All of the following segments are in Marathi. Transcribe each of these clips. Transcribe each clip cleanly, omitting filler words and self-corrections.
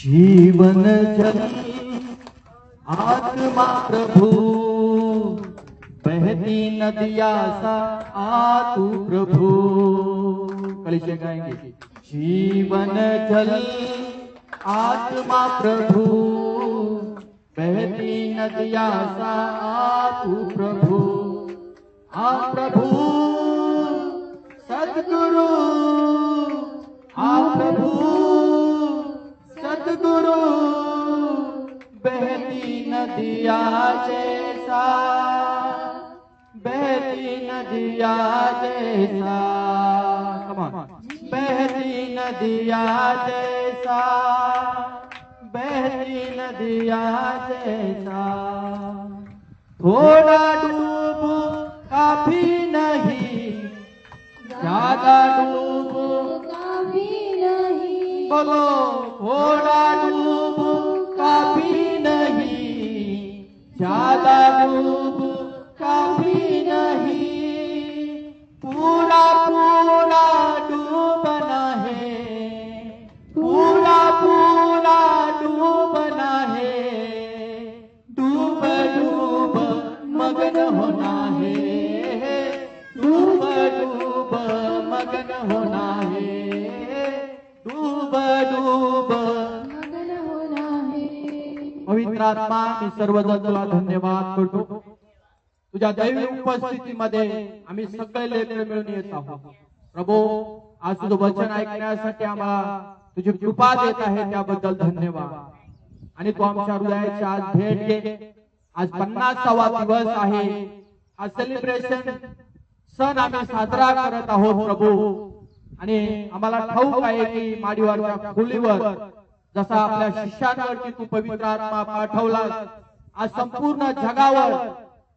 जीवन जल आत्मा प्रभु, बहती नदिया सा आ तू प्रभु। कल से गाएंगे। जीवन जल आत्मा प्रभु, बहती नदिया सा आ तू प्रभु। आ प्रभु सद्गुरु, आ प्रभु सद्गुरु, बहती नदिया जैसा, बहती नदिया जैसा, बहती नदिया जैसा, बहती नदिया जैसा। थोड़ा डूब काफी नहीं, ज्यादा डूब काफी नहीं। बोलो थोड़ा डूब काफी नहीं, ज्यादा डूब काफी नहीं। पूरा पूरा डूबना है, पूरा पूरा डूबना है। डूब डूब मगन होना है, डूब डूब मगन होना है, डूब डूब मगन होना है। पवित्र आत्मा, मी सर्वजण तुला धन्यवाद करतो। तुझ्या दैवी उपस्थितीमध्ये आम्ही सगळे लेकरं मिळून येत आहोत प्रभू। आज तुझं वचन ऐकण्यासाठी आम्हाला तुझी कृपा देत आहे, त्याबद्दल धन्यवाद। आणि तू आमच्या हृदयाची आज भेट घे। आज 50वा दिवस आहे, हा सेलिब्रेशन सण आम्ही साजरा करत आहोत प्रभू। आणि आम्हाला ठाऊक आहे की माडीवरच्या खोलीवर जसा आपल्या शिष्यांवरती तू पवित्र आत्मा पाठवलास, आज संपूर्ण जगावर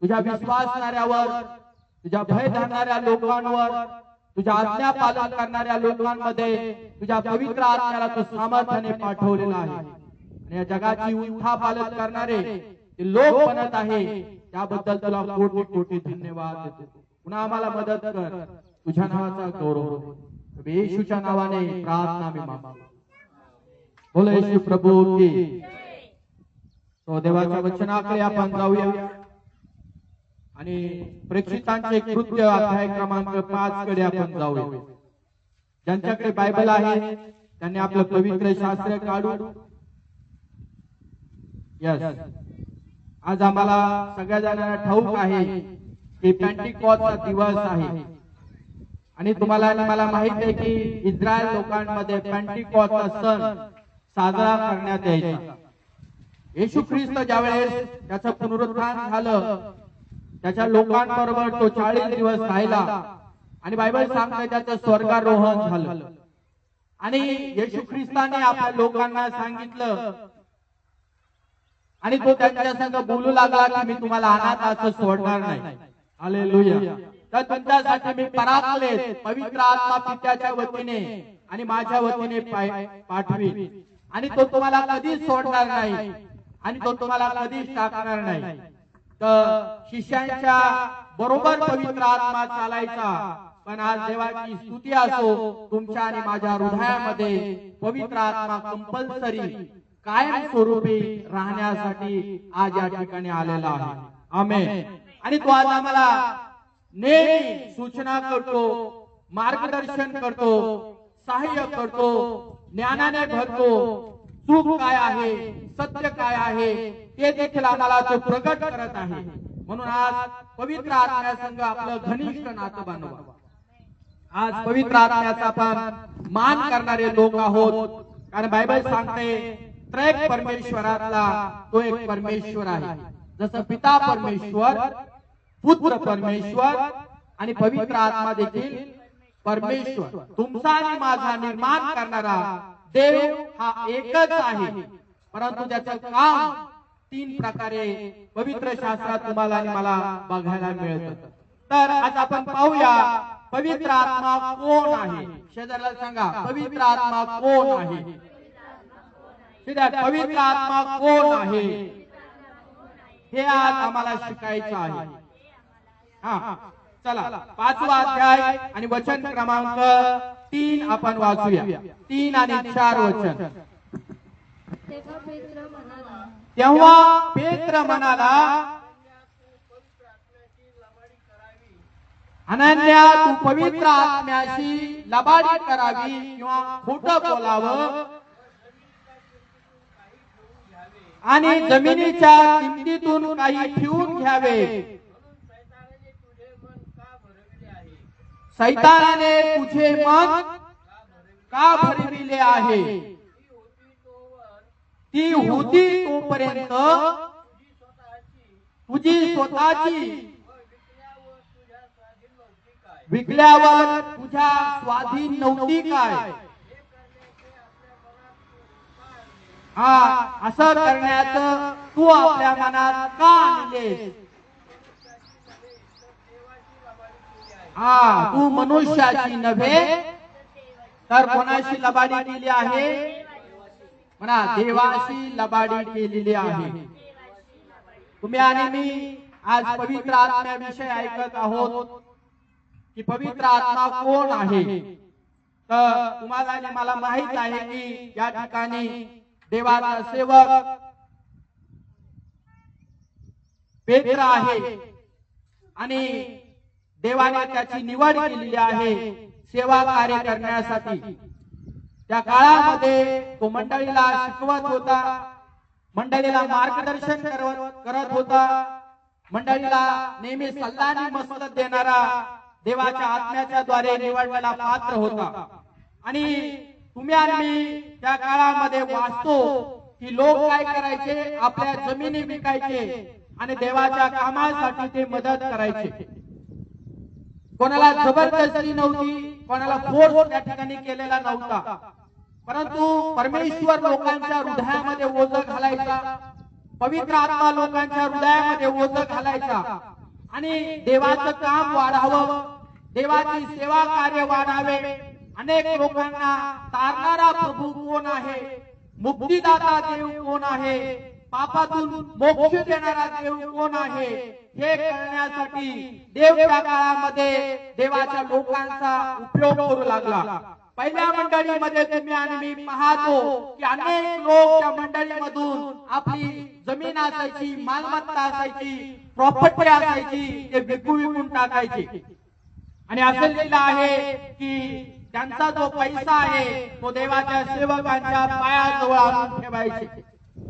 तुझ्या विश्वासणाऱ्यावर, तुझ्या भय धरणाऱ्या लोकांवर, तुझ्या आज्ञा पालन करणाऱ्या लोकांमध्ये तुझ्या पवित्र आत्म्याला तू सामर्थ्याने पाठवलेला आहे। आणि या जगाची उलथापालट करणारे ते लोक बनत आहे, त्याबद्दल तुला कोटी कोटी धन्यवाद देतो। पुन्हा आम्हाला मदत कर, तुझ्या नावाचा गौरव हो। येशूच्या नावाने प्रार्थना मी मागतो। बोलो येशू प्रभू की। तो देवाच्या वचनाकडे आपण जाऊया आणि प्रेक्षितांचे कृत्य अध्याय क्रमांक 5 कडे आपण जाऊया। ज्यांच्याकडे बायबल आहे त्यांनी आपलं पवित्र शास्त्र काढून, यस, आज आम्हाला सगळ्या जणांना ठाऊक आहे की पेंटिकॉस्टचा दिवस आहे। आणि तुम्हाला आणि मला माहित आहे की इस्रायल लोकांमध्ये पेंटिकॉस्टचा सण साजरा करण्यात यायचा। येशू ख्रिस्त ज्यावेळेस त्याचं पुनरुत्थान झालं, त्याच्या लोकांबरोबर तो 40 दिवस राहिला आणि बायबल सांगते त्याचं स्वर्गारोहण झालं। आणि येशू ख्रिस्ताने आपल्या लोकांना सांगितलं आणि तो त्यांच्या संग बोलू लागला की मी तुम्हाला अनाथ सोडणार नाही। हालेलुया। तर तुमच्यासाठी मी पराक्लेत पवित्र आत्मा पित्याच्या वतीने आणि माझ्या वतीने पाठवी, आणि तो तुम्हाला कधीच सोडणार नाही आणि तो तुम्हाला कधीच टाकणार नाही। तर शिष्यांच्या बरोबर पवित्र आत्मा चालायचा, पण आज देवाची स्तुती असो, तुमच्या आणि माझ्या हृदयामध्ये पवित्र आत्मा कंपल्सरी कायम स्वरूपी राहण्यासाठी आज या ठिकाणी आलेला आहे। आमेन। आणि तो आज आम्हाला नेहमी सूचना करतो, मार्गदर्शन करतो, सहाय्य करतो, ज्ञानाने भरतो। चूक काय आहे, सत्य काय आहे ते देखील आम्हाला तो प्रगट करत आहे। म्हणून आज पवित्र आत्म्यासंग आपलं घनिष्ठ नातं बांधवा। आज पवित्र आत्म्याचा आपण मान करणारे लोक आहोत, कारण बायबल सांगते त्रैक परमेश्वरातला तो एक परमेश्वर आहे। जसं पिता परमेश्वर, पुत्र परमेश्वर आणि पवित्र आत्मा देखील परमेश्वर। तुमचा आणि माझा निर्माण करणारा देव हा एकच आहे, परंतु त्याचं काम 3 प्रकारे पवित्र शास्त्रात तुम्हाला आणि मला बघायला मिळतं। तर आज आपण पाहूया पवित्र आत्मा कोण आहे। शेजाऱ्याला सांगा, पवित्र आत्मा कोण आहे? पवित्र आत्मा कोण आहे हे आज आम्हाला शिकायचं आहे। हा, चला 5वा अध्याय आणि वचन क्रमांक 3 आपण वाचूया। 3 आणि 4 वचन। तेव्हा पेत्र म्हणाला, अनन्या तू पवित्र आत्म्याशी लबाडी करावी किंवा खोटं बोलावं आणि जमिनीच्या किमतीतून काही ठेवून घ्यावे, सैतानाने तुझे मन का भरविले आहे? ती होती तोपर्यंत तुझी स्वतःची, विकल्यावर तुझ्या स्वाधीन नव्हती काय? असं करण्याचं तू आपल्या मनात का आणलेस? तू मनुष्याची नव्हे तर कोणाशी लबाडी केली आहे? म्हणा, देवाशी लबाडी केलेली आहे. तुम्ही आणि मी आज पवित्र आत्म्याविषयी ऐकत आहोत की पवित्र आत्मा कोण आहे. तर तुम्हाला आणि मला माहित आहे की या ठिकाणी देवाचा सेवक पेत्र आहे आणि देवाने त्याची निवड केलेली आहे सेवा कार्य करण्यासाठी. त्या काळामध्ये तो मंडळीला शिकवत होता, मंडळीला मार्गदर्शन करत होता, मंडळीला नेहमी सल्ला आणि मसलत देणारा देवाच्या आत्म्याच्या द्वारे निवडलेला पात्र होता. आणि तुम्ही आणि मी त्या काळामध्ये वाचतो की लोक काय करायचे, आपल्या जमिनी विकायचे आणि देवाच्या कामासाठी ते मदत करायचे. कोणाला जबरदस्ती नव्हती, कोणाला फोर्स त्या ठिकाणी केलेला नव्हता, परंतु परमेश्वर लोकांच्या हृदयामध्ये ओझं घालायचा, पवित्र आत्मा लोकांच्या हृदयामध्ये ओझं घालायचा आणि देवाचं काम वाढावं, देवाची सेवा कार्य वाढावे. अनेक लोकांना तारणारा प्रभू कोण आहे, मुक्तीदाता देव कोण आहे, पापातून मोक्ष देणारा देव कोण आहे, हे कळण्यासाठी देव त्या काळामध्ये देवाच्या लोकांचा उपयोग करू लागला. पहिल्या मंडळीमध्ये तुम्ही आणि मी पाहतो की अनेक लोक त्या मंडळीमधून आपली जमीन असायची, मालमत्ता असायची, प्रॉपर्टी असायची, ते विकून टाकायचे. आणि असं लिहिलं आहे की त्यांचा जो पैसा आहे तो देवाच्या सेवकांच्या पायाजवळ आणून ठेवायचे.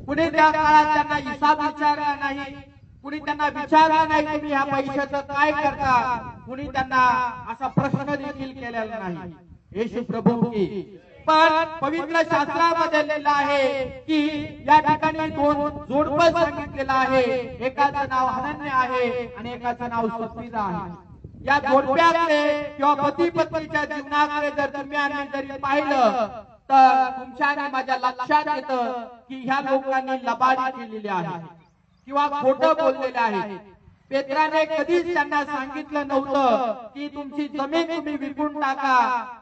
कुणी त्या काळात त्यांना हिसाब विचारला नाही, कुणी त्यांना विचारलं नाही तुम्ही ह्या पैशाचं काय करता, कुणी त्यांना असा प्रश्न देखील केलेला नाही. येशू प्रभू की. पण पवित्र शास्त्रामध्ये लिहिलं आहे की या ठिकाणी दोन जोडपं सांगितलेलं आहे, एकाचं नाव हनन्या आहे आणि एकाचं नाव सप्फीरा आहे. या जोडप्याकडे किंवा पती पत्नीच्या जीवनाकडे जर तुम्ही आणि जरी पाहिलं तर तुमच्या आणि माझ्या लक्षात येतं की ह्या लोकांनी लबाडी केलेली आहे किंवा खोटं बोललेले आहे. पेत्राने कधीच त्यांना सांगितलं नव्हतं की तुमची जमीन तुम्ही विकून टाका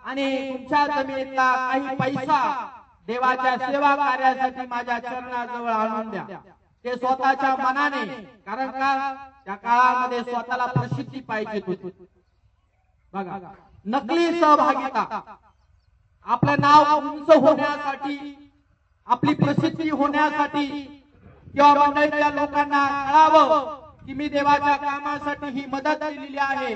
आणि तुमच्या जमिनीतला काही पैसा देवाच्या सेवा कार्यासाठी माझ्या चरणाजवळ आणून द्या. ते स्वतःच्या मनाने, कारण का त्या काळामध्ये स्वतःला प्रसिद्धी पाहिजे होती. बघा, नकली सहभागिता, आपलं नाव उंच होण्यासाठी, आपली प्रसिद्धी होण्यासाठी किंवा मंडळीच्या लोकांना कळावं की मी देवाच्या कामासाठी ही मदत केलेली आहे,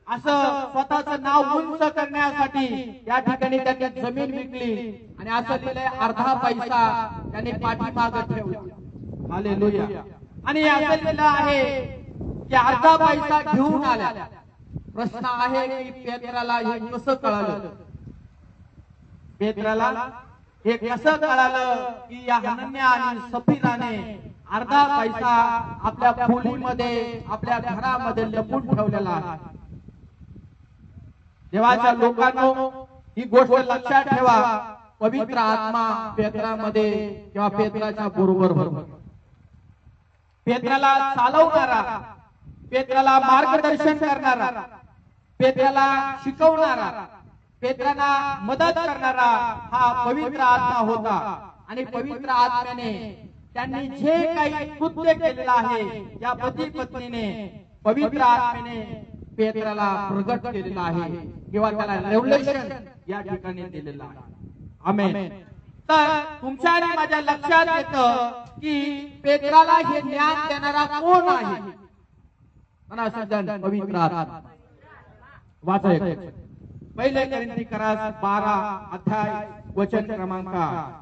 असं स्वतःचं नाव उंच करण्यासाठी या ठिकाणी त्यांनी जमीन विकली. आणि असं लिहिलंय, अर्धा पैसा त्यांनी पाठीमागे ठेवला. हालेलुया. आणि असं लिहिलं आहे की अर्धा पैसा घेऊन आल्या. प्रश्न आहे की पेत्राला हे कसं कळालं? पेत्राला हे कसं कळालं की या हनन्या आणि सफीराने अर्धा पैसा आपल्या खोलीमध्ये, आपल्या घरामध्ये लपून ठेवलेला आहे? देवाच्या लोकांनो, ही गोष्ट लक्षात ठेवा. पवित्र आत्मा पेत्रामध्ये किंवा पेत्राच्या बरोबर होता. पेत्राला चालवणारा, पेत्राला मार्गदर्शन करणारा, पेत्राला शिकवणारा, पेत्राला मदत करणारा हा पवित्र आत्मा होता. आणि पवित्र आत्म्याने त्यांनी जे काही कृत्य केलेलं आहे या पती पत्नीने पवित्र आत्म्याने पेत्राला प्रगट केलेला आहे किंवा त्याला रेव्हलेशन या ठिकाणी दिलेलं आहे. आमेन. तर तुमच्या आणि माझ्या लक्षात येतं की पेत्राला हे ज्ञान देणारा कोण आहे? म्हणा सज्जन, पवित्र आत्मा. वाचा एक. पहिले कोरिन्थीकरास 12 अध्याय वचन क्रमांक 8.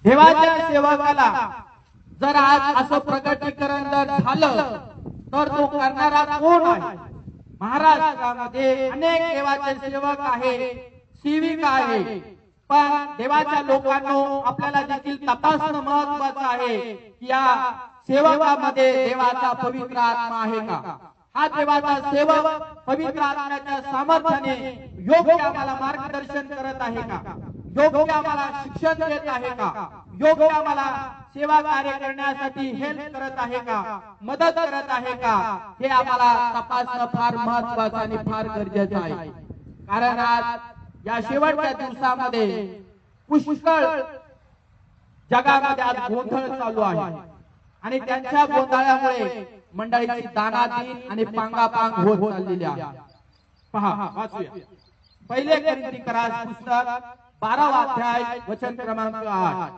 देवाच्या सेवकाला जर आज असं प्रकटीकरण जर झालं तर तो करणारा कोण आहे? महाराष्ट्रामध्ये अनेक देवाचे सेवक आहे, सेविक आहे, पण देवाच्या लोकांनो आपल्याला देखील तपासणं महत्वाचं आहे की या सेवकामध्ये देवाचा पवित्र आत्मा आहे का? हा देवाचा सेवक पवित्र आत्म्याच्या सामर्थ्याने योग्य आम्हाला मार्गदर्शन करत आहे का? योग्य आम्हाला शिक्षण देत आहे का? योग्य आम्हाला सेवा कार्य करण्यासाठी हेल्प करत आहे का? मदत करत आहे का? हे आम्हाला तपासणं फार महत्वाचं आणि फार गरजेचं आहे. कारण आज या शेवटच्या दिवसामध्ये पुष्कळ जगामध्ये आज गोंधळ चालू आहे आणि त्यांच्या गोंधळामुळे मंडळीची दानादीन आणि पांगापांग होत चाललेली आहे. पहा, वाचूया. पहिले कोरिन्थीकरास पुस्तक 12 अध्याय वचन क्रमांक 8.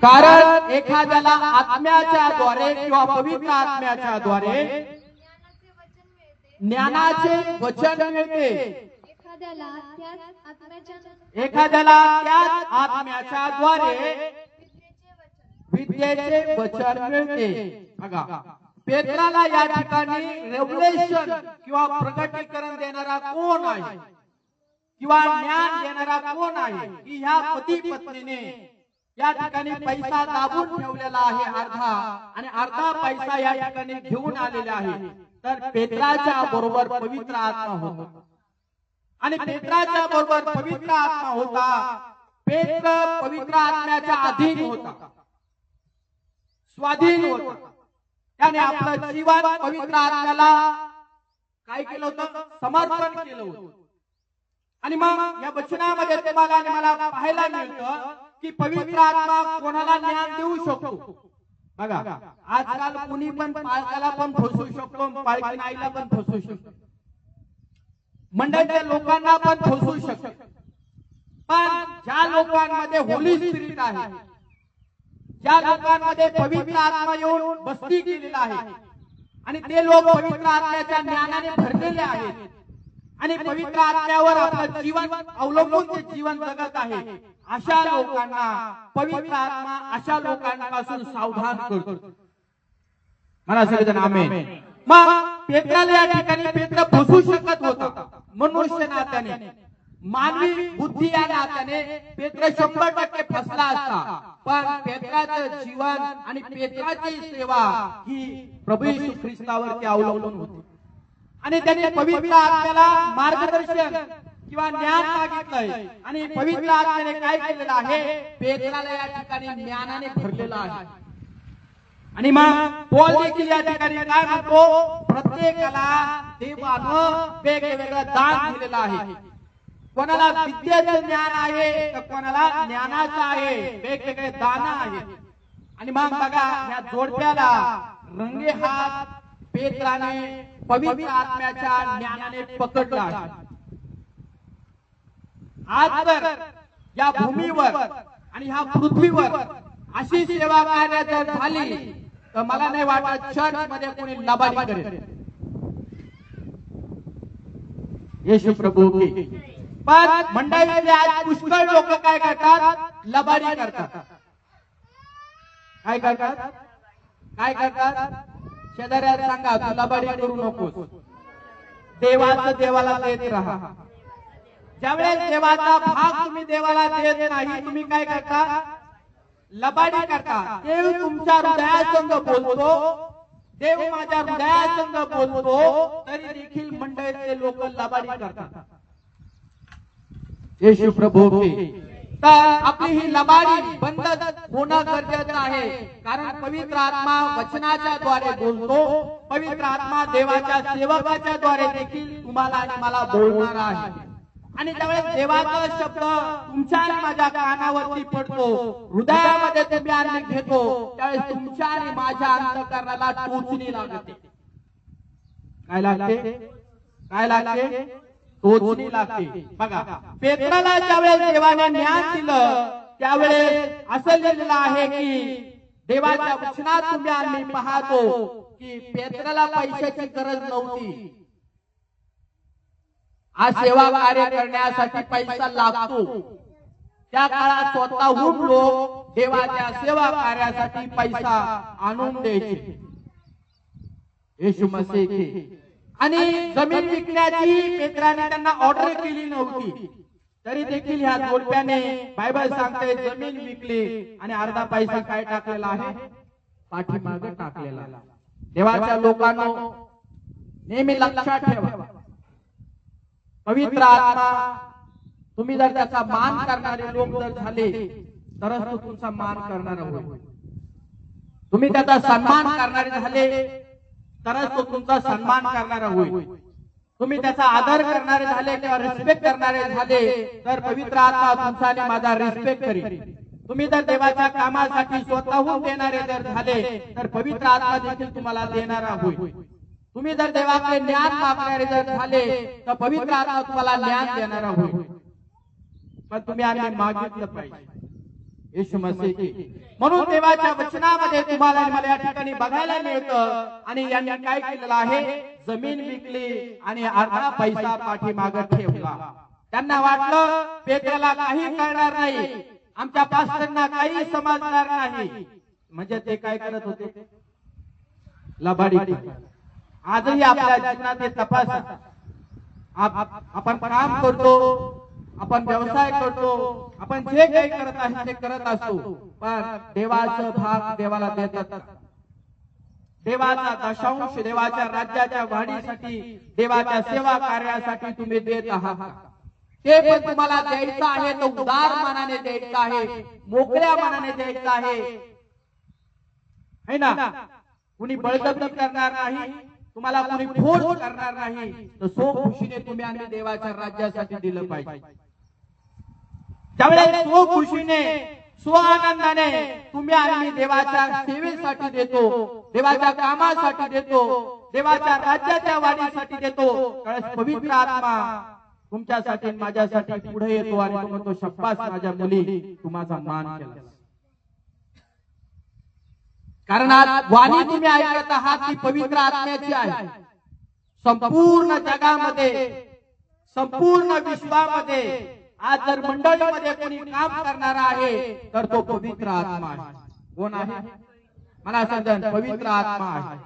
कारण एखाद्याला आत्म्याच्या द्वारे किंवा पवित्र आत्म्याच्या द्वारे ज्ञानाचे वचन मिळते. एखाद्याला त्याच आत्म्याच्या द्वारे विद्येचे वचन मिळते. बघा, पेत्राला या ठिकाणी रेव्हलेशन किंवा प्रकटीकरण देणारा कोण आहे किंवा ज्ञान देणारा कोण आहे की ह्या पती पत्नीने या ठिकाणी पैसा दाबून ठेवलेला आहे अर्धा, आणि अर्धा पैसा या ठिकाणी घेऊन आलेला आहे. तर पेत्राच्या बरोबर पवित्र आत्मा होता आणि पेत्राच्या बरोबर पवित्र आत्मा होता. पेत्र पवित्र आत्म्याच्या अधीन होता, स्वाधीन होता. त्याने आपलं जीवन पवित्र आत्म्याला काय केलं होतं? समर्पण केलं होतं. आणि मग या वचनामध्ये तुम्हाला आणि मला पाहायला मिळतं की पवित्र आत्मा कोणाला ज्ञान देऊ शकतो. बघा, आजकाल कुणी पण पालकाला पण फसवू शकतो, पालकी आईला पण फसवू शकतो, मंडळीच्या लोकांना पण फसवू शकतो. पण ज्या लोकांमध्ये होली स्पिरिट आहे, ज्या लोकांमध्ये पवित्र आत्मा येऊन बस्ती केलेला आहे आणि ते लोक पवित्र आत्म्याच्या ज्ञानाने भरलेले आहेत आणि पवित्र आत्म्यावर आपलं जीवन अवलंबून ते जीवन जगत आहे, अशा लोकांना पवित्र आत्मा अशा लोकांपासून सावधान करतो. मला सगळेजण आमेन. मग पेत्राला या ठिकाणी पेत्र फसू शकत होता. मनुष्य नात्याने, मानवी बुद्धी या नात्याने पेत्र 100% फसला असता. पण पेत्राचं जीवन आणि पेत्राची सेवा ही प्रभू येशू ख्रिस्तावरती अवलंबून होती आणि त्याने पवित्र आत्म्याला मार्गदर्शन किंवा ज्ञान मागितलंय आणि पवित्र आत्म्याने काय केलेलं आहे? पेत्राला या ठिकाणी ज्ञानाने भरलेलं आहे. आणि मग पौल देखील या ठिकाणी काय म्हणतो? प्रत्येकाला देवानं वेगवेगळं दान दिलेलं आहे. कोणाला विद्येचं ज्ञान आहे तर कोणाला ज्ञानाचं आहे, वेगवेगळे दान आहेत. आणि मग बघा, या जोडप्याला रंगे हात पेत्राने पवित्र आत्म्याच्या ज्ञानाने पकडला आहे. आज जर या भूमीवर आणि ह्या पृथ्वीवर अशी सेवा कार्य जर झाली तर मला नाही वाटत चर्च मध्ये कोणी लबाडी करेल. येशू प्रभू की. पण मंडळीमध्ये आज पुष्कळ लोक काय करतात? लबाडी करतात. काय करतात? काय करतात? शेजाऱ्याला सांगा, तू लबाडी करू नकोस, देवाचं देवाला देत राहा. ज्यावेळेस देवाचा भाग तुम्ही देवाला देत नाही, तुम्ही काय करता? लबाडी करता. देव तुमच्या हृदयासंग बोलतो, देव माझ्या हृदयासंग बोलतो, तरी देखील मंडळीचे लोक लबाडी करतात. येशू प्रभू की. तर आपली ही लबाडी बंद होणं गरजेचं आहे. कारण पवित्र आत्मा वचनाच्या द्वारे बोलतो, पवित्र आत्मा देवाच्या सेवकाच्या द्वारे देखील तुम्हाला आणि मला बोलणार आहे. आणि त्यावेळेस देवाचा शब्द तुमच्या आणि माझ्या कानावरती पडतो, हृदयामध्ये तुम्ही आणि घेतो, त्यावेळेस तुमच्या आणि माझ्या अंतःकरणाला टोचणी लागते. काय लागते? काय लागते? टोचणी लागते. बघा, पेत्राला ज्यावेळेस देवाने ज्ञान दिलं त्यावेळेस असं लिहिलेलं आहे की देवाच्या वचनात तुम्ही आम्ही पाहतो की पेत्राला पैशाची गरज नव्हती. आज सेवा कार्य करण्यासाठी पैसा लागतो. त्या काळात स्वतःहून लोक देवाच्या सेवा कार्यासाठी पैसा आणून द्यायचे. येशू मसीह आणि जमीन विकण्याची पेत्राने त्यांना ऑर्डर केली नव्हती. तरी देखील ह्या जोडप्याने बायबल सांगते जमीन विकली आणि अर्धा पैसा काय टाकलेला आहे, पाठीमागे टाकलेला. देवाच्या लोकांनो नेहमी लक्षात ठेवा, पवित्र आत्मा तुम्ही जर त्याचा मान करणारे लोक जर झाले तरच तो तुमचा मान करणार होईल. तुम्ही त्याचा सन्मान करणारे झाले तरच तो तुमचा सन्मान करणार होईल. तुम्ही त्याचा आदर करणारे झाले किंवा रिस्पेक्ट करणारे झाले तर पवित्र आत्मा तुमचा आणि माझा रिस्पेक्ट करेल. तुम्ही जर देवाच्या कामासाठी स्वतःहून देणारे जर झाले तर पवित्र आत्मा देखील तुम्हाला देणारा होईल. तुम्ही जर देवाकडे ज्ञान मागणारे जर झाले तर पवित्र आत्मा तुम्हाला ज्ञान देणारा होईल. पण तुम्ही आम्ही मागितलं पाहिजे. येशू मसीह म्हणून देवाच्या वचनामध्ये तुम्हाला मला या ठिकाणी बघायला मिळतं. आणि यांनी काय केलेलं आहे, जमीन विकली आणि अर्धा पैसा पाठीमागे ठेवला. त्यांना वाटलं पेत्राला काही कळणार नाही, आमच्या पास्टरना काही समजणार नाही. म्हणजे ते काय करत होते, लबाडी. आजही आपल्या जीवनात हे तपासा. आपण काम करतो, आपण व्यवसाय करतो, आपण जे काही करत आहे ते करत असतो, पण देवाचा भाग देवाला देतात. देवाचा दशांश देवाच्या राज्याच्या वाढीसाठी देवाच्या सेवा कार्यासाठी तुम्ही देत आहात. ते पण तुम्हाला द्यायचं आहे तो उदार मनाने द्यायचं आहे, मोकळ्या मनाने द्यायचं आहे ना. कुणी बळजबरी करणार नाही, तुम्हाला कुणी फोर्स करणार नाही. तर सो खुशीने तुम्ही आणि देवाच्या राज्यासाठी दिलं पाहिजे. त्यावेळेस सो खुशीने स्व आनंदाने तुम्ही आणि देवाच्या सेवेसाठी देतो, देवाच्या कामासाठी देतो, देवाच्या राज्याच्या वाढीसाठी देतो. त्यावेळेस पवित्र आत्मा तुमच्यासाठी माझ्यासाठी पुढे येतो आणि तो म्हणतो शब्बास माझ्या मुली, तू माझा मान केला. कारण आज वाणी तुम्ही ऐकत आहात ती पवित्र आत्म्याची आहे. संपूर्ण जगामध्ये, संपूर्ण विश्वामध्ये आज जर मंडळीमध्ये कोणी काम करणारा आहे तर तो पवित्र आत्मा आहे. कोण आहे मला सांगा, पवित्र आत्मा आहे.